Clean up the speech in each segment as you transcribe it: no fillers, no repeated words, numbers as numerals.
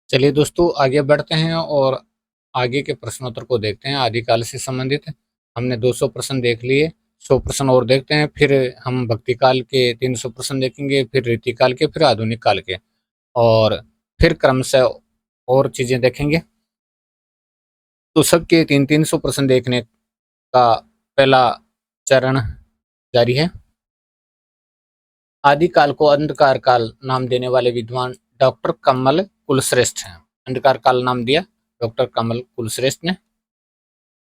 चलिए दोस्तों आगे बढ़ते हैं और आगे के प्रश्नोत्तर को देखते हैं। आदिकाल से संबंधित हमने 200 प्रश्न देख लिए, 100 प्रश्न और देखते हैं। फिर हम भक्ति काल के 300 प्रश्न देखेंगे, फिर रीतिकाल के, फिर आधुनिक काल के, और फिर क्रमशः और चीजें देखेंगे। तो सबके 300 प्रश्न देखने का पहला चरण जारी है। आदिकाल को अंधकार काल नाम देने वाले विद्वान डॉक्टर कमल कुलश्रेष्ठ हैं। अंधकार काल नाम दिया डॉक्टर कमल कुलश्रेष्ठ ने।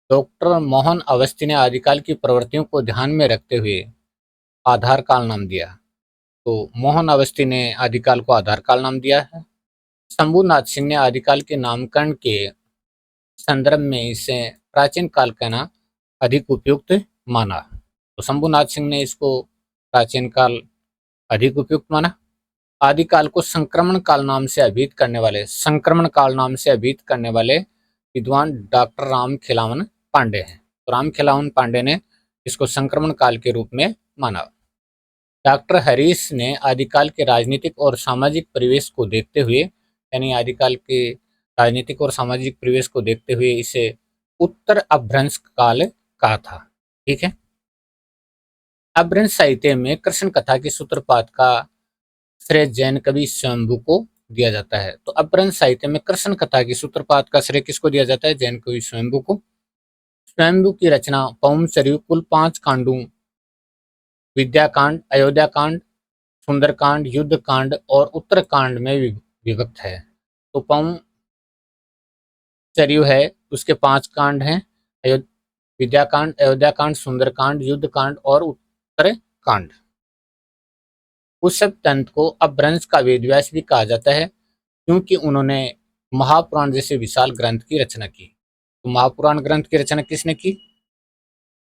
डॉक्टर मोहन अवस्थी ने आदिकाल की प्रवृत्तियों को ध्यान में रखते हुए आधार काल नाम दिया। तो मोहन अवस्थी ने आदिकाल को आधार काल नाम दिया है। शंभुनाथ सिंह ने आदिकाल के नामकरण के संदर्भ में इसे प्राचीन काल कहना अधिक उपयुक्त माना। तो शंभुनाथ सिंह ने इसको प्राचीन काल अधिक उपयुक्त माना। आदिकाल को संक्रमण काल नाम से अभिहित करने वाले विद्वान डॉक्टर राम खिलावन पांडे हैं। तो राम खिलावन पांडे ने इसको संक्रमण काल के रूप में माना। डॉक्टर हरीश ने आदिकाल के राजनीतिक और सामाजिक परिवेश को देखते हुए, यानी आदिकाल के राजनीतिक और सामाजिक परिवेश को देखते हुए इसे उत्तर अपभ्रंश काल कहा था। ठीक है। अपभ्रंश साहित्य में कृष्ण कथा की सूत्रपात का श्रेय जैन कवि स्वयंभू को दिया जाता है। तो अपभ्रंश साहित्य में कृष्ण कथा की सूत्रपात का श्रेय किसको दिया जाता है? जैन कवि स्वयंभू को। स्वयंभू की रचना पौम सरयू कुल 5 कांडों विद्याकांड, अयोध्याकांड, सुंदरकांड, युद्धकांड और उत्तरकांड में विभक्त है। तो पौम सरयू है, उसके 5 कांड हैं, विद्याकांड, अयोध्याकांड, सुंदरकांड, युद्धकांड और उत्तरकांड। पुष्पदंत को अपभ्रंश का वेदव्यास भी कहा जाता है, क्योंकि उन्होंने महापुराण जैसे विशाल ग्रंथ की रचना की। तो महापुराण ग्रंथ की रचना किसने की?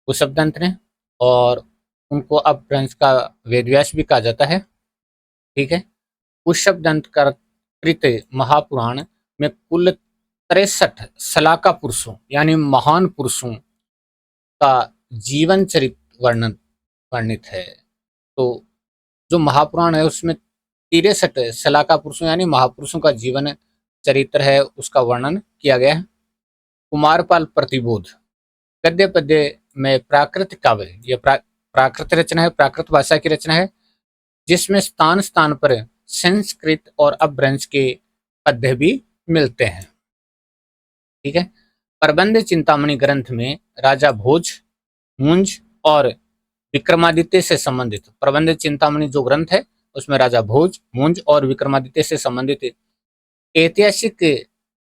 पुष्पदंत ने। और उनको अपभ्रंश का वेदव्यास भी कहा जाता है। ठीक है। पुष्पदंत कृत महापुराण में कुल 63 सलाका पुरुषों यानी महान पुरुषों का जीवन चरित्र वर्णित है। तो जो महापुराण है उसमें 63 सलाका पुरुषों यानी महापुरुषों का जीवन चरित्र है, उसका वर्णन किया गया है। कुमारपाल प्रतिबोध गद्य पद्य में प्राकृत काव्य, यह प्राकृत रचना है, प्राकृत भाषा की रचना है, जिसमें स्थान स्थान पर संस्कृत और अपभ्रंश के पद्य भी मिलते हैं। ठीक है। प्रबंध चिंतामणि ग्रंथ में राजा भोज, मुंज और विक्रमादित्य से संबंधित, प्रबंध चिंतामणि जो ग्रंथ है उसमें राजा भोज, मुंज और विक्रमादित्य से संबंधित ऐतिहासिक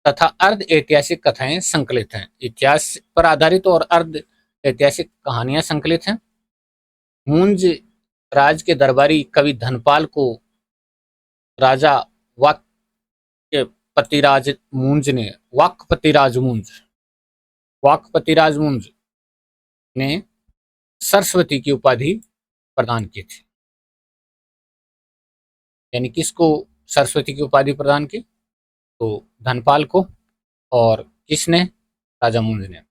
तथा अर्ध ऐतिहासिक कथाएं संकलित हैं। इतिहास पर आधारित और अर्ध ऐतिहासिक कहानियां संकलित हैं। मुंज राज के दरबारी कवि धनपाल को राजा वाक्पतिराज मुंज ने वाक्पतिराज मुंज ने सरस्वती की उपाधि प्रदान की थी। यानी किसको सरस्वती की उपाधि प्रदान की? तो धनपाल को। और किसने? राजा मुंज ने।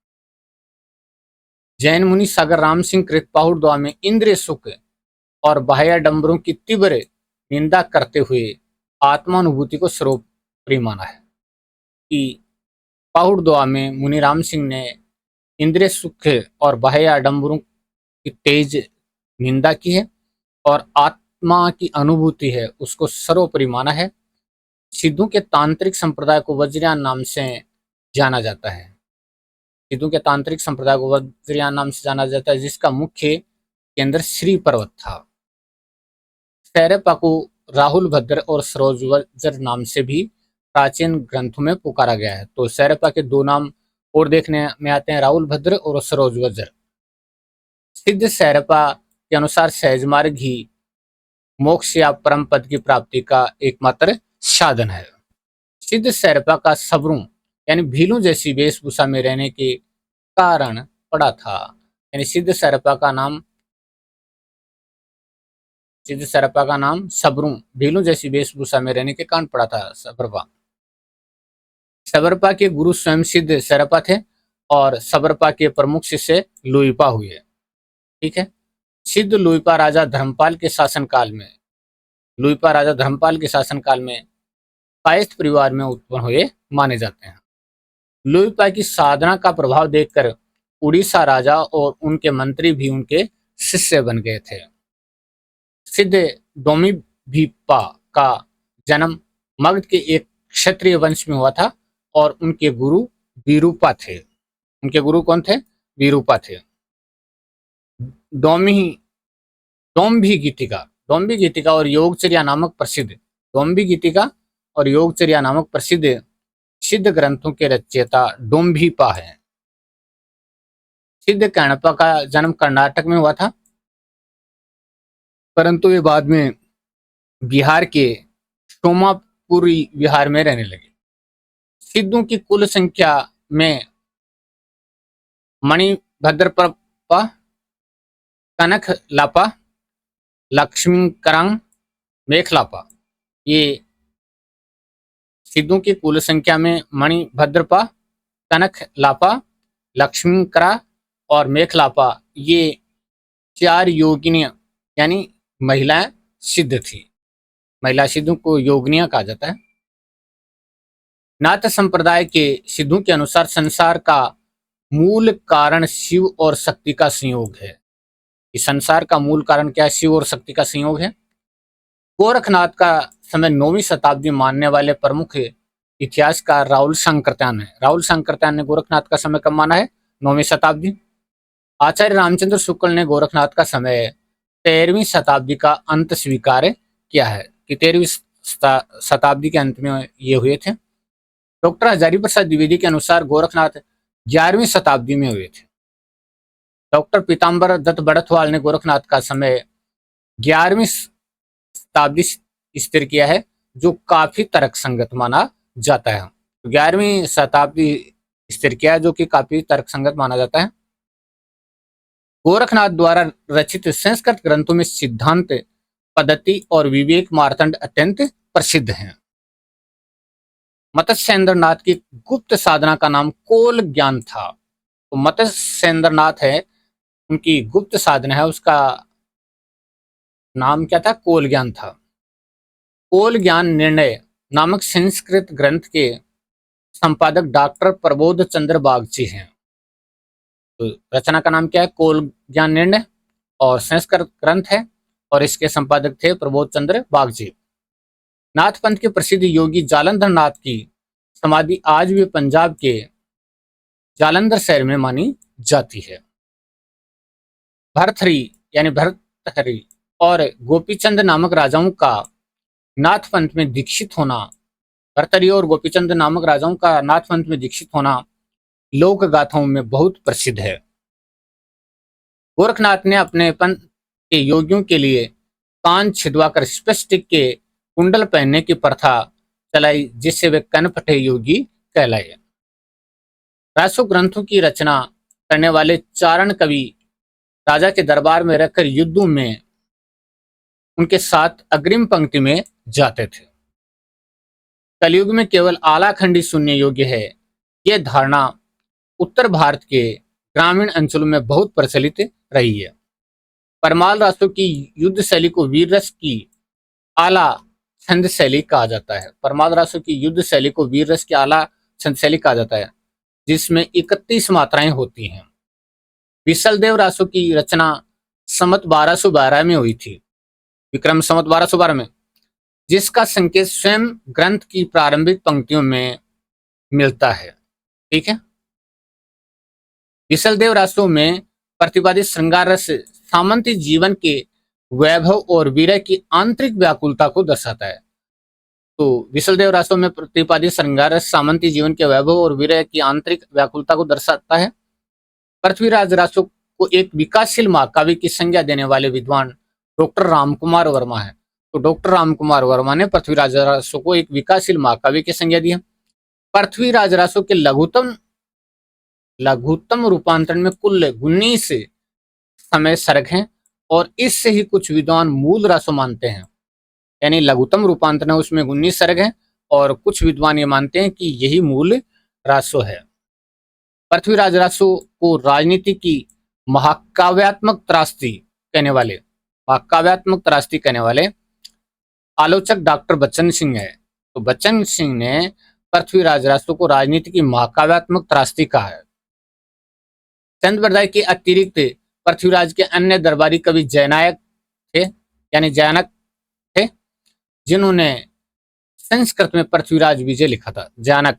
जैन मुनि सागर राम सिंह कृत पाहुड़ में इंद्रिय सुख और बाह्याडंबरों की तीव्र निंदा करते हुए आत्मानुभूति को सर्वोपरि माना है। कि पाहुड़ में मुनि राम सिंह ने इंद्रिय सुख और बाह्य आडंबरों की तेज निंदा की है और आत्मा की अनुभूति है उसको सर्वोपरि माना है। सिद्धों के तांत्रिक संप्रदाय को वज्रयान नाम से जाना जाता है। सिद्धों के तांत्रिक संप्रदाय को वज्रयान नाम से जाना जाता है, जिसका मुख्य केंद्र श्री पर्वत था। सैरपा को राहुल भद्र और सरोजवज्र नाम से भी प्राचीन ग्रंथों में पुकारा गया है। तो सैरपा के 2 नाम और देखने में आते हैं, राहुल भद्र और सरोजवज्र। सिद्ध सैरपा के अनुसार सहज मार्ग ही मोक्ष या परम पद की प्राप्ति का एकमात्र साधन है। सिद्ध सैरपा का सबरों यानी भीलों जैसी वेशभूषा में रहने के कारण पड़ा था। यानी सिद्ध सैरपा का नाम सबरों भीलों जैसी वेशभूषा में रहने के कारण पड़ा था सबरपा। सबरपा के गुरु स्वयं सिद्ध सैरपा थे और सबरपा के प्रमुख शिष्य लुइपा हुए। ठीक है। सिद्ध लुइपा राजा धर्मपाल के शासनकाल में कायस्थ परिवार में उत्पन्न हुए माने जाते हैं। लुई की साधना का प्रभाव देखकर उड़ीसा राजा और उनके मंत्री भी उनके शिष्य बन गए थे। सिद्ध डोमिभिप्पा का जन्म मगध के एक क्षत्रिय वंश में हुआ था और उनके गुरु विरूपा थे। उनके गुरु कौन थे? विरूपा थे। डोमी डोम्भी गीतिका डोम्भी गीतिका और योगचर्या नामक प्रसिद्ध डोम्भी गीतिका और योगचर्या नामक प्रसिद्ध सिद्ध ग्रंथों के रचयिता डोम्भिपा है। सिद्ध कणपा का जन्म कर्नाटक में हुआ था, परंतु वे बाद में बिहार के सोमापुरी विहार में रहने लगे। सिद्धों की कुल संख्या में मणिभद्रप्पा, कनक लापा, लक्ष्मीकरांग, मेखलापा, ये सिद्धों की कुल संख्या में मणिभद्रपा, कनक लापा, लक्ष्मीकरा और मेखलापा, ये 4 योगिनियां यानी महिलाएं सिद्ध थी। महिला सिद्धों को योगिनियां कहा जाता है। नाथ संप्रदाय के सिद्धों के अनुसार संसार का मूल कारण शिव और शक्ति का संयोग है। इस संसार का मूल कारण क्या है? शिव और शक्ति का संयोग है। गोरखनाथ का समय 9वीं शताब्दी मानने वाले प्रमुख इतिहासकार राहुल शंकरत्यान है। राहुल शंकरत्यान ने गोरखनाथ का समय कब माना है? 9वीं शताब्दी। आचार्य रामचंद्र शुक्ल ने गोरखनाथ का समय 13वीं शताब्दी का अंत स्वीकार किया है कि 13वीं शताब्दी के अंत में ये हुए थे। डॉक्टर हजारी प्रसाद द्विवेदी के अनुसार गोरखनाथ 11वीं शताब्दी में हुए थे। डॉक्टर पीताम्बर दत्त बड़थवाल ने गोरखनाथ का समय 11वीं शताब्दी स्थिर किया है, जो काफी तर्कसंगत माना जाता है। 11वीं शताब्दी स्थिर किया है, जो कि काफी तर्कसंगत माना जाता है। गोरखनाथ द्वारा रचित संस्कृत ग्रंथों में सिद्धांत, पद्धति और विवेक मार्तंड अत्यंत प्रसिद्ध हैं। मत्स्येंद्रनाथ की गुप्त साधना का नाम कोल ज्ञान था। तो मत्स्येंद्रनाथ है, उनकी गुप्त साधना है, उसका नाम क्या था? कोल ज्ञान था। कोल ज्ञान निर्णय नामक संस्कृत ग्रंथ के संपादक डॉक्टर प्रबोध चंद्र बागची हैं। तो रचना का नाम क्या है? कोल ज्ञान निर्णय, और संस्कृत ग्रंथ है और इसके संपादक थे प्रबोध चंद्र बागची। नाथ पंथ के प्रसिद्ध योगी जालंधर नाथ की समाधि आज भी पंजाब के जालंधर शहर में मानी जाती है। भरथरी यानी भरतहरि और गोपीचंद नामक राजाओं का नाथ पंथ में दीक्षित होना, भरतहरि और गोपीचंद नामक राजाओं का नाथ पंथ में दीक्षित होना लोक गाथाओं में बहुत प्रसिद्ध है। गोरखनाथ ने अपने पंथ के योगियों के लिए कान छिदवाकर स्पष्टिक के कुंडल पहनने की प्रथा चलाई, जिससे वे कनपटे योगी कहलाए। रासो ग्रंथों की रचना करने वाले चारण कवि राजा के दरबार में रहकर युद्धों में उनके साथ अग्रिम पंक्ति में जाते थे। कलयुग में केवल आलाखंडी सुनने योग्य है, यह धारणा उत्तर भारत के ग्रामीण अंचलों में बहुत प्रचलित रही है। परमाल रासो की युद्ध शैली को वीर रस की आला छंद शैली कहा जाता है। परमाल रासो की युद्ध शैली को वीर रस की आला छंद शैली कहा जाता है, जिसमें 31 मात्राएं होती हैं। विशलदेव रासो की रचना संवत 1212 में हुई थी, विक्रम संवत 1212 में, जिसका संकेत स्वयं ग्रंथ की प्रारंभिक पंक्तियों में मिलता है। ठीक है। विशलदेव रासो में प्रतिपादित श्रृंगार रस सामंती जीवन के वैभव और वीर की आंतरिक व्याकुलता को दर्शाता है। तो विशलदेव रासो में प्रतिपादित श्रृंगार रस सामंती जीवन के वैभव और वीर की आंतरिक व्याकुलता को दर्शाता है। पृथ्वीराज रासो को एक विकासशील महाकाव्य की संज्ञा देने वाले विद्वान डॉक्टर रामकुमार वर्मा है। तो डॉक्टर रामकुमार वर्मा ने पृथ्वीराज रासो को एक विकासशील महाकाव्य की संज्ञा दी है। पृथ्वीराज रासो के लघुत्तम रूपांतरण में कुल 19 समय सर्ग हैं और इससे ही कुछ विद्वान मूल रासो मानते हैं। यानी लघुत्तम रूपांतरण है, उसमें 19 सर्ग हैं और कुछ विद्वान ये मानते हैं कि यही मूल रासो है। पृथ्वीराज रासो को राजनीति की महाकाव्यात्मक त्रासदी कहने वाले आलोचक डॉक्टर बच्चन सिंह है। तो बच्चन सिंह ने पृथ्वीराज रासो को राजनीति की महाकाव्यात्मक त्रासदी कहा है। चंद बरदाई के अतिरिक्त पृथ्वीराज के अन्य दरबारी कवि जयनायक थे, यानी जयानक थे, जिन्होंने संस्कृत में पृथ्वीराज विजय लिखा था। जयानक,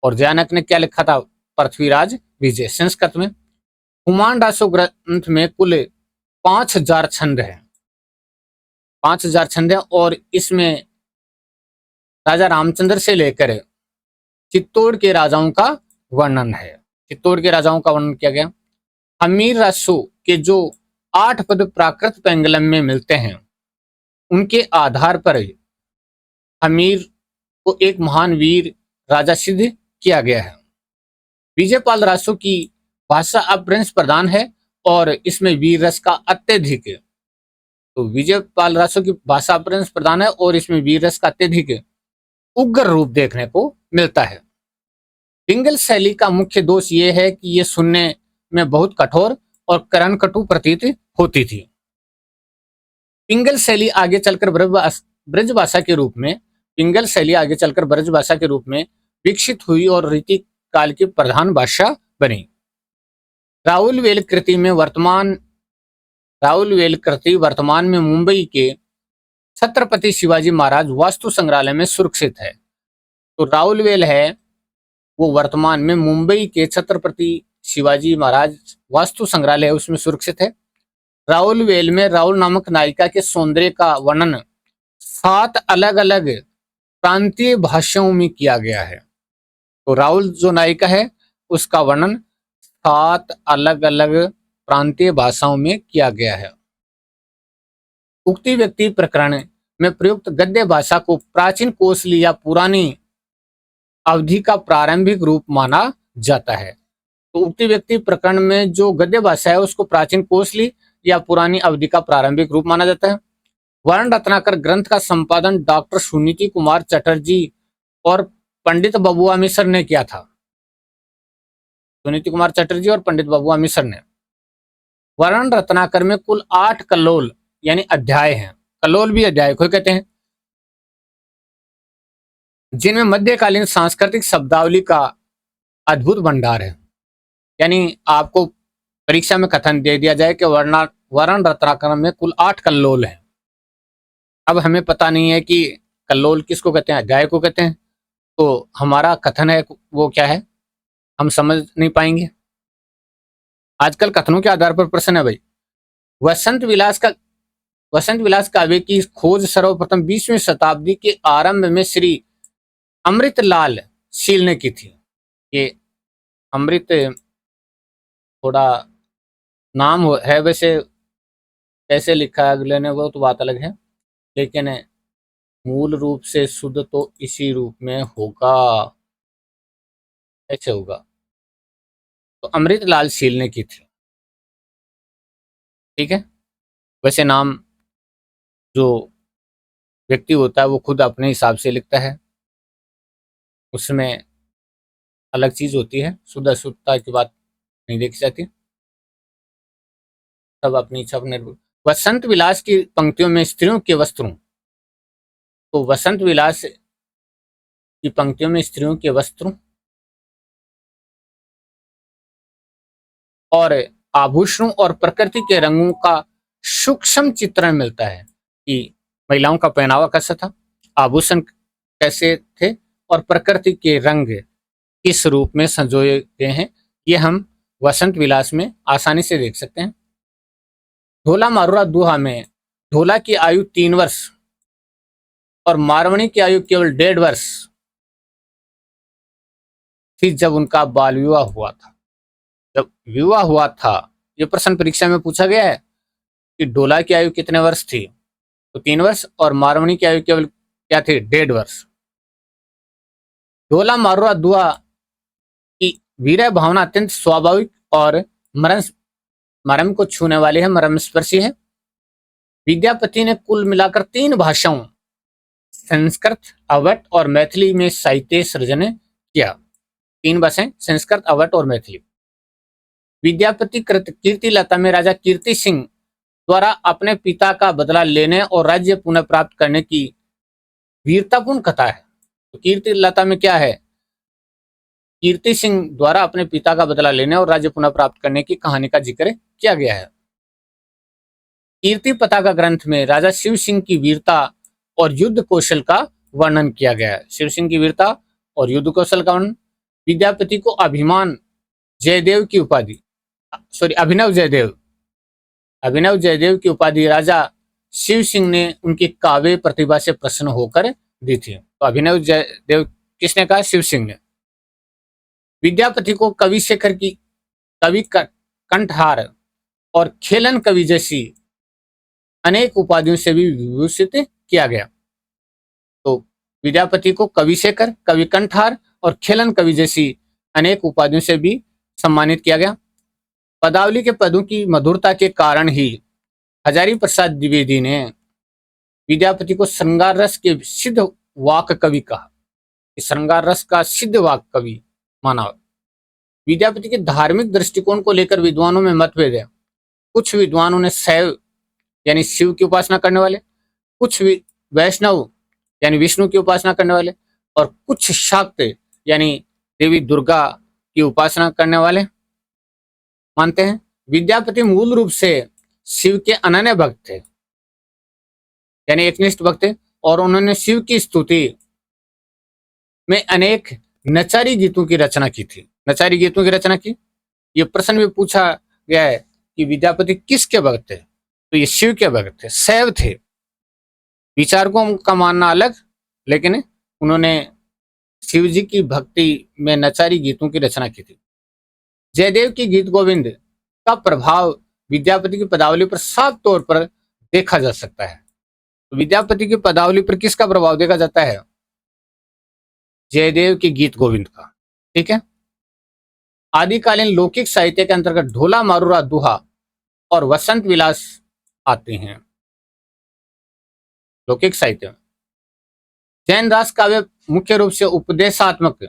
और जयानक ने क्या लिखा था? पृथ्वीराज विजय संस्कृत में। हुमायूं रासो ग्रंथ में कुल 5000 छंद हैं, 5000 छंद हैं, और इसमें राजा रामचंद्र से लेकर चित्तौड़ के राजाओं का वर्णन है। चित्तौड़ के राजाओं का वर्णन किया गया। हमीर रासो के जो 8 पद प्राकृत पेंगलम में मिलते हैं, उनके आधार पर हमीर को एक महान वीर राजा सिद्ध किया गया है। विजयपाल रासो की भाषा अपभ्रंश प्रधान है और इसमें वीर रस का अत्यधिक, तो विजयपाल रासो की भाषा अपभ्रंश प्रधान है और इसमें वीर रस का अत्यधिक उग्र रूप देखने को मिलता है। पिंगल शैली का मुख्य दोष यह है कि यह सुनने में बहुत कठोर और करण-कटु प्रतीत होती थी। पिंगल शैली आगे चलकर ब्रज भाषा के रूप में पिंगल शैली आगे चलकर ब्रज भाषा के रूप में विकसित हुई और रीति काल की प्रधान भाषा बनी। राउलवेल कृति वर्तमान में मुंबई के छत्रपति शिवाजी महाराज वास्तु संग्रहालय में सुरक्षित है। तो राउलवेल है वो वर्तमान में मुंबई के छत्रपति शिवाजी महाराज वास्तु संग्रहालय है, उसमें सुरक्षित है। राउलवेल में राउल नामक नायिका के सौंदर्य का वर्णन 7 अलग अलग प्रांतीय भाषाओं में किया गया है। तो राउल जो नायिका है उसका वर्णन 7 अलग अलग प्रांतीय भाषाओं में किया गया है। उक्ति व्यक्ति प्रकरण में प्रयुक्त गद्य भाषा को प्राचीन कोसली या पुरानी अवधि का प्रारंभिक रूप माना जाता है। तो उक्ति व्यक्ति प्रकरण में जो गद्य भाषा है उसको प्राचीन कोसली या पुरानी अवधि का प्रारंभिक रूप माना जाता है। वर्ण रत्नाकर ग्रंथ का संपादन डॉक्टर सुनीति कुमार चटर्जी और पंडित बबुआ मिश्र ने किया था। सुनीति कुमार चटर्जी और पंडित बबुआ मिश्र ने। वर्ण रत्नाकर में कुल 8 कल्लोल यानी अध्याय हैं। कल्लोल भी अध्याय को कहते हैं, जिनमें मध्यकालीन सांस्कृतिक शब्दावली का अद्भुत भंडार है। यानी आपको परीक्षा में कथन दे दिया जाए कि वर्ण रत्नाकर में कुल 8 कल्लोल हैं। अब हमें पता नहीं है कि कल्लोल किसको कहते हैं, अध्याय को कहते हैं, तो हमारा कथन है वो क्या है हम समझ नहीं पाएंगे। आजकल कथनों के आधार पर प्रश्न है भाई। वसंत विलास काव्य की खोज सर्वप्रथम 20वीं शताब्दी के आरंभ में श्री अमृतलाल शील ने की थी। ये अमृत थोड़ा नाम है, वैसे कैसे लिखा है अगले ने वो तो बात अलग है, लेकिन मूल रूप से शुद्ध तो इसी रूप में होगा, ऐसे होगा। तो अमृतलाल शील ने की थी, ठीक है। वैसे नाम जो व्यक्ति होता है वो खुद अपने हिसाब से लिखता है, उसमें अलग चीज होती है, शुद्ध अशुद्धता की बात नहीं देखी जाती, सब अपनी इच्छा पर निर्भर। वसंत विलास की पंक्तियों में स्त्रियों के वस्त्रों, तो वसंत विलास की पंक्तियों में स्त्रियों के वस्त्रों और आभूषणों और प्रकृति के रंगों का सूक्ष्म चित्रण मिलता है कि महिलाओं का पहनावा कैसा था, आभूषण कैसे थे और प्रकृति के रंग किस रूप में संजोए गए हैं, ये हम वसंत विलास में आसानी से देख सकते हैं। ढोला मारुरा दुहा में ढोला की आयु 3 वर्ष और मारवणी की आयु केवल 1.5 वर्ष थी जब उनका बाल विवाह हुआ था। जब विवाह हुआ था, ये प्रश्न परीक्षा में पूछा गया है कि ढोला की आयु कितने वर्ष थी, तो 3 वर्ष, और मारवणी की आयु केवल क्या थी, 1.5 वर्ष। ढोला मारुरा दुआ की वीर भावना अत्यंत स्वाभाविक और मरम को छूने वाली है, मरम स्पर्शी है। विद्यापति ने कुल मिलाकर 3 भाषाओं संस्कृत, अवध और मैथिली में साहित्य सृजन किया। 3 भाषाएं संस्कृत, अवध और मैथिली। विद्यापति कृत कीर्ति लता में राजा कीर्ति सिंह द्वारा अपने पिता का बदला लेने और राज्य पुनः प्राप्त करने की वीरतापूर्ण कथा है। तो कीर्ति लता में क्या है? कीर्ति सिंह द्वारा अपने पिता का बदला लेने और राज्य पुनः प्राप्त करने की कहानी का जिक्र किया गया है। कीर्ति पताका ग्रंथ में राजा शिव सिंह की वीरता और युद्ध कौशल का वर्णन किया गया है। शिव सिंह की वीरता और युद्ध कौशल का वर्णन। विद्यापति को अभिमान जयदेव की उपाधि, सॉरी अभिनव जयदेव की उपाधि राजा शिव सिंह ने उनकी काव्य प्रतिभा से प्रसन्न होकर दी थी। तो अभिनव जयदेव किसने कहा? शिव सिंह ने। विद्यापति को कवि शेखर की कवि कंठहार और खेलन कवि जैसी अनेक उपाधियों से भी विभूषित किया गया। तो विद्यापति को कवि शेखर, कवि कंठहार और खेलन कवि जैसी अनेक उपाधियों से भी सम्मानित किया गया। पदावली के पदों की मधुरता के कारण ही हजारी प्रसाद द्विवेदी ने विद्यापति को श्रृंगार रस के सिद्ध वाक कवि कहा। श्रृंगार रस का सिद्ध वाक कवि माना। विद्यापति के धार्मिक दृष्टिकोण को लेकर विद्वानों में मतभेद है। कुछ विद्वानों ने शैव यानी शिव की उपासना करने वाले, कुछ वैष्णव यानी विष्णु की उपासना करने वाले और कुछ शाक्त यानी देवी दुर्गा की उपासना करने वाले मानते हैं। विद्यापति मूल रूप से शिव के अनन्य भक्त थे यानी एकनिष्ठ भक्त थे और उन्होंने शिव की स्तुति में अनेक नचारी गीतों की रचना की थी। नचारी गीतों की रचना की। यह प्रश्न भी पूछा गया है कि विद्यापति किसके भक्त थे? तो ये शिव के भक्त थे, शैव थे। विचारकों का मानना अलग, लेकिन उन्होंने शिव जी की भक्ति में नचारी गीतों की रचना की थी। जयदेव की गीत गोविंद का प्रभाव विद्यापति की पदावली पर साफ तौर पर देखा जा सकता है। तो विद्यापति की पदावली पर किसका प्रभाव देखा जाता है? जयदेव की गीत गोविंद का। ठीक है। आदिकालीन लौकिक साहित्य के अंतर्गत ढोला, मारूरा, दुहा और वसंत विलास आते हैं। लौकिक साहित्य में जैन रास काव्य मुख्य रूप से उपदेशात्मक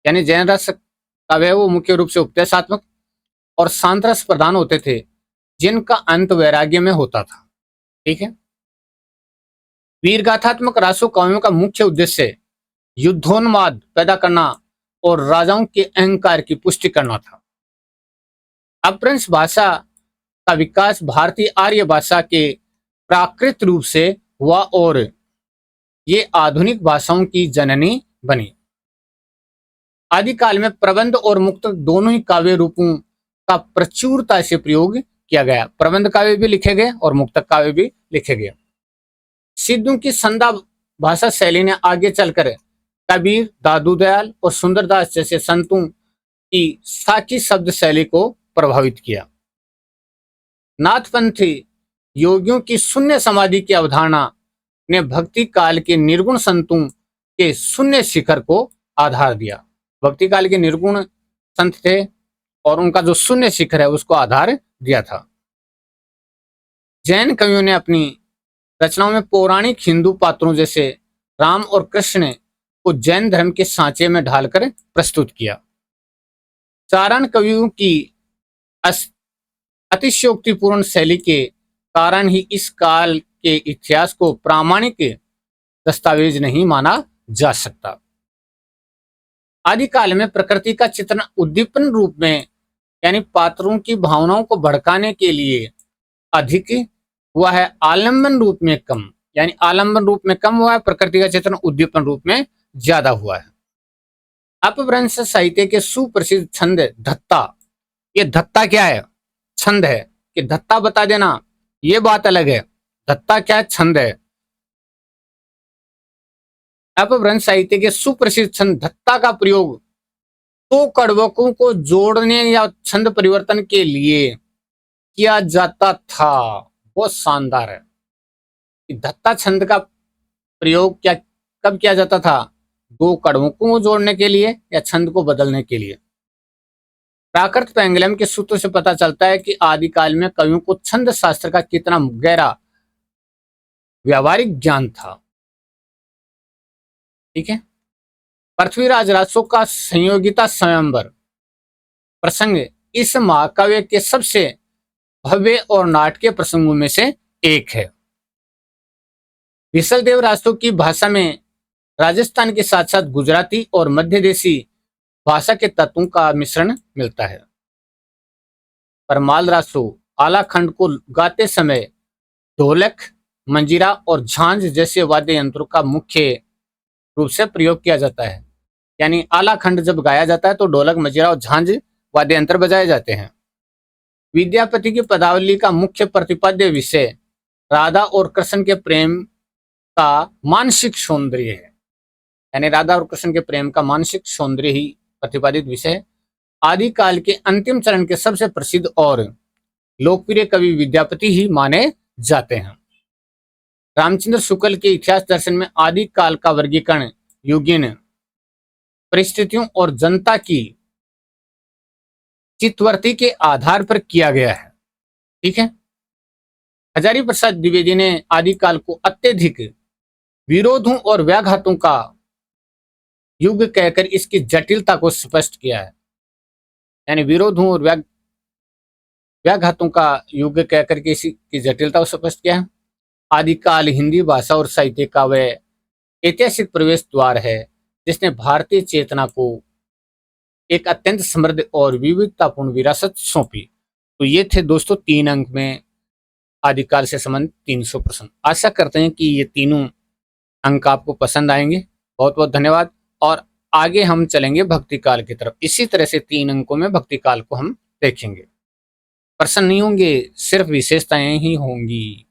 यानी जैन रस काव्य वो मुख्य रूप से उपदेशात्मक और शांत रस प्रधान होते थे, जिनका अंत वैराग्य में होता था। ठीक है। वीरगाथात्मक रासो काव्यों का मुख्य उद्देश्य युद्धोन्माद पैदा करना और राजाओं के अहंकार की पुष्टि करना था। अपभ्रंश भाषा का विकास भारतीय आर्य भाषा के प्राकृत रूप से हुआ और ये आधुनिक भाषाओं की जननी बनी। आदिकाल में प्रबंध और मुक्त दोनों ही काव्य रूपों का प्रचुरता से प्रयोग किया गया। प्रबंध काव्य भी लिखे गए और मुक्तक काव्य भी लिखे गए। सिद्धों की संधा भाषा शैली ने आगे चलकर कबीर, दादू दयाल और सुंदरदास जैसे संतों की साकी शब्द शैली को प्रभावित किया। नाथपंथी योगियों की शून्य समाधि की अवधारणा ने भक्ति काल के निर्गुण संतों के शून्य शिखर को आधार दिया। भक्ति काल के निर्गुण संत थे और उनका जो शून्य शिखर है उसको आधार दिया था। जैन कवियों ने अपनी रचनाओं में पौराणिक हिंदू पात्रों जैसे राम और कृष्ण को जैन धर्म के सांचे में ढालकर प्रस्तुत किया। चारण कवियों की अतिशयोक्तिपूर्ण शैली के कारण ही इस काल के इतिहास को प्रामाणिक दस्तावेज नहीं माना जा सकता। आदिकाल में प्रकृति का चित्रण उद्दीपन रूप में यानी पात्रों की भावनाओं को भड़काने के लिए अधिक हुआ है, आलम्बन रूप में कम। यानी आलम्बन रूप में कम हुआ है, प्रकृति का चित्रण उद्दीपन रूप में ज्यादा हुआ है। अपभ्रंश साहित्य के सुप्रसिद्ध छंद धत्ता। ये धत्ता क्या है? छंद है। कि धत्ता बता देना ये बात अलग है, धत्ता क्या है? छंद है। अपभ्रंश साहित्य के सुप्रसिद्ध छंद धत्ता का प्रयोग दो कड़वकों को जोड़ने या छंद परिवर्तन के लिए किया जाता था। बहुत शानदार है। धत्ता छंद का प्रयोग क्या कब किया जाता था? दो कड़वकों को जोड़ने के लिए या छंद को बदलने के लिए। प्राकृत पेंगलम के सूत्र से पता चलता है कि आदिकाल में कवियों को छंद शास्त्र का कितना गहरा व्यावहारिक ज्ञान था। ठीक है। पृथ्वीराज रासो का संयोगिता स्वयंवर प्रसंग इस महाकाव्य के सबसे भव्य और नाटकीय प्रसंगों में से एक है। विशलदेव रासो की भाषा में राजस्थान के साथ साथ गुजराती और मध्य देशी भाषा के तत्वों का मिश्रण मिलता है। पर मालरासो आलाखंड को गाते समय ढोलक, मंजीरा और झांझ जैसे वाद्य यंत्रों का मुख्य रूप से प्रयोग किया जाता है। यानी आलाखंड जब गाया जाता है तो ढोलक, मंजीरा और झांझ वाद्य यंत्र बजाए जाते हैं। विद्यापति की पदावली का मुख्य प्रतिपाद्य विषय राधा और कृष्ण के प्रेम का मानसिक सौंदर्य है। यानी राधा और कृष्ण के प्रेम का मानसिक सौंदर्य ही प्रतिपादित विषय है। आदिकाल के अंतिम चरण के सबसे प्रसिद्ध और लोकप्रिय कवि विद्यापति ही माने जाते हैं। रामचंद्र शुक्ल के इतिहास दर्शन में आदिकाल का वर्गीकरण युगीन परिस्थितियों और जनता की चित्तवृत्ति के आधार पर किया गया है। ठीक है। हजारी प्रसाद द्विवेदी ने आदिकाल को अत्यधिक विरोधों और व्याघातों का युग कहकर इसकी जटिलता को स्पष्ट किया है। यानी विरोधों और व्याघातों का युग कहकर के इसकी जटिलता को स्पष्ट किया है। आदिकाल हिंदी भाषा और साहित्य का वह ऐतिहासिक प्रवेश द्वार है जिसने भारतीय चेतना को एक अत्यंत समृद्ध और विविधतापूर्ण विरासत सौंपी। तो ये थे दोस्तों 3 अंक में आदिकाल से संबंधित 300 प्रश्न। आशा करते हैं कि ये तीनों अंक आपको पसंद आएंगे। बहुत बहुत धन्यवाद। और आगे हम चलेंगे भक्ति काल की तरफ। इसी तरह से 3 अंकों में भक्ति काल को हम देखेंगे। प्रश्न नहीं होंगे, सिर्फ विशेषताएं ही होंगी।